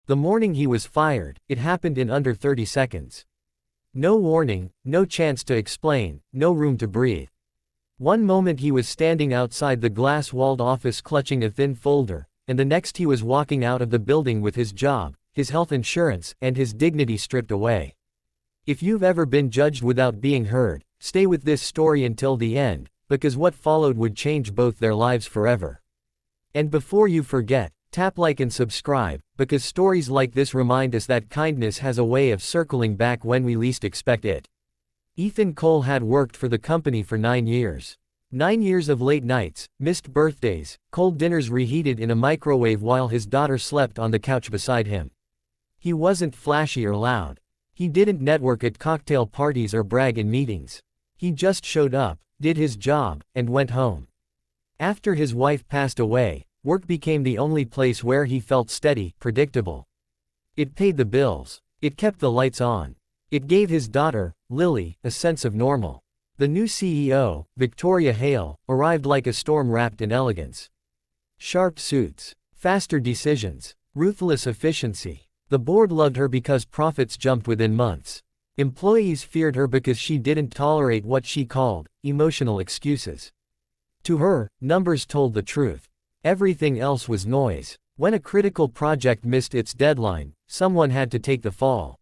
The morning he was fired, it happened in under 30 seconds. No warning, no chance to explain, no room to breathe. One moment he was standing outside the glass-walled office clutching a thin folder, and the next he was walking out of the building with his job, his health insurance, and his dignity stripped away. If you've ever been judged without being heard, stay with this story until the end, because what followed would change both their lives forever. And before you forget, tap like and subscribe, because stories like this remind us that kindness has a way of circling back when we least expect it. Ethan Cole had worked for the company for 9 years. 9 years of late nights, missed birthdays, cold dinners reheated in a microwave while his daughter slept on the couch beside him. He wasn't flashy or loud. He didn't network at cocktail parties or brag in meetings. He just showed up, did his job, and went home. After his wife passed away, work became the only place where he felt steady, predictable. It paid the bills. It kept the lights on. It gave his daughter, Lily, a sense of normal. The new CEO, Victoria Hale, arrived like a storm wrapped in elegance. Sharp suits, faster decisions, ruthless efficiency. The board loved her because profits jumped within months. Employees feared her because she didn't tolerate what she called emotional excuses. To her, numbers told the truth. Everything else was noise. When a critical project missed its deadline, someone had to take the fall.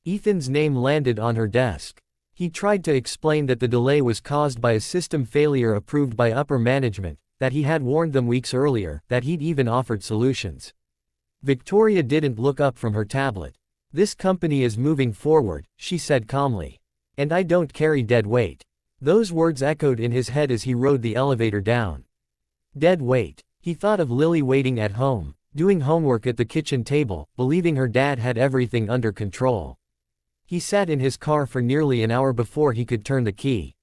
Ethan's name landed on her desk. He tried to explain that the delay was caused by a system failure approved by upper management, that he had warned them weeks earlier, that he'd even offered solutions. Victoria didn't look up from her tablet. "This company is moving forward," she said calmly. "And I don't carry dead weight." Those words echoed in his head as he rode the elevator down. Dead weight. He thought of Lily waiting at home, doing homework at the kitchen table, believing her dad had everything under control. He sat in his car for nearly an hour before he could turn the key.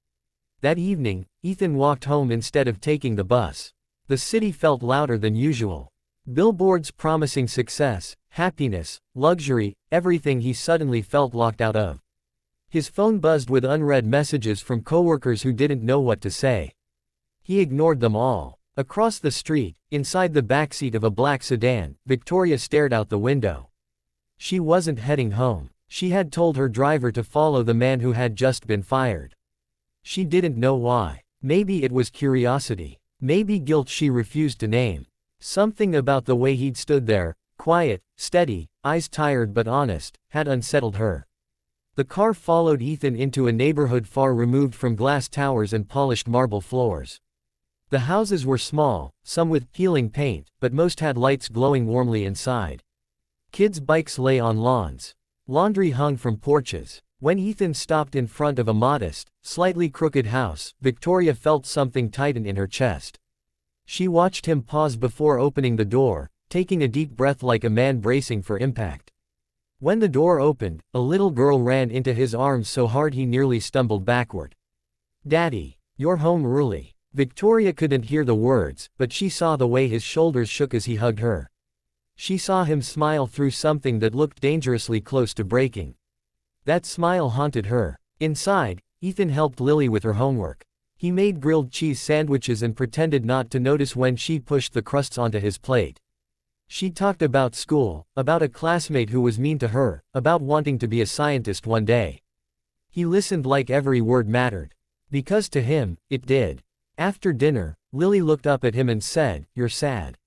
That evening, Ethan walked home instead of taking the bus. The city felt louder than usual. Billboards promising success, happiness, luxury, everything he suddenly felt locked out of. His phone buzzed with unread messages from coworkers who didn't know what to say. He ignored them all. Across the street, inside the backseat of a black sedan, Victoria stared out the window. She wasn't heading home. She had told her driver to follow the man who had just been fired. She didn't know why. Maybe it was curiosity. Maybe guilt she refused to name. Something about the way he'd stood there, quiet, steady, eyes tired but honest, had unsettled her. The car followed Ethan into a neighborhood far removed from glass towers and polished marble floors. The houses were small, some with peeling paint, but most had lights glowing warmly inside. Kids' bikes lay on lawns. Laundry hung from porches. When Ethan stopped in front of a modest, slightly crooked house, Victoria felt something tighten in her chest. She watched him pause before opening the door, taking a deep breath like a man bracing for impact. When the door opened, a little girl ran into his arms so hard he nearly stumbled backward. "Daddy, you're home early." Victoria couldn't hear the words, but she saw the way his shoulders shook as he hugged her. She saw him smile through something that looked dangerously close to breaking. That smile haunted her. Inside, Ethan helped Lily with her homework. He made grilled cheese sandwiches and pretended not to notice when she pushed the crusts onto his plate. She talked about school, about a classmate who was mean to her, about wanting to be a scientist one day. He listened like every word mattered. Because to him, it did. After dinner, Lily looked up at him and said, "You're sad."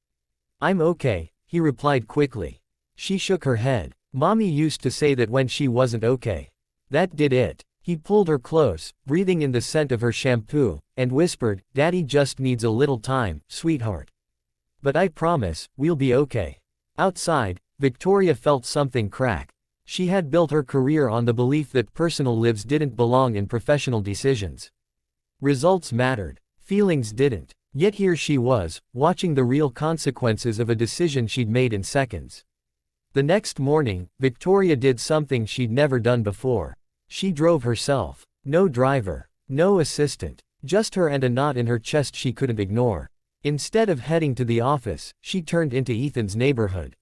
"I'm okay," he replied quickly. She shook her head. "Mommy used to say that when she wasn't okay. That did it." He pulled her close, breathing in the scent of her shampoo, and whispered, "Daddy just needs a little time, sweetheart. But I promise, we'll be okay." Outside, Victoria felt something crack. She had built her career on the belief that personal lives didn't belong in professional decisions. Results mattered. Feelings didn't. Yet here she was, watching the real consequences of a decision she'd made in seconds. The next morning, Victoria did something she'd never done before. She drove herself. No driver. No assistant. Just her and a knot in her chest she couldn't ignore. Instead of heading to the office, she turned into Ethan's neighborhood.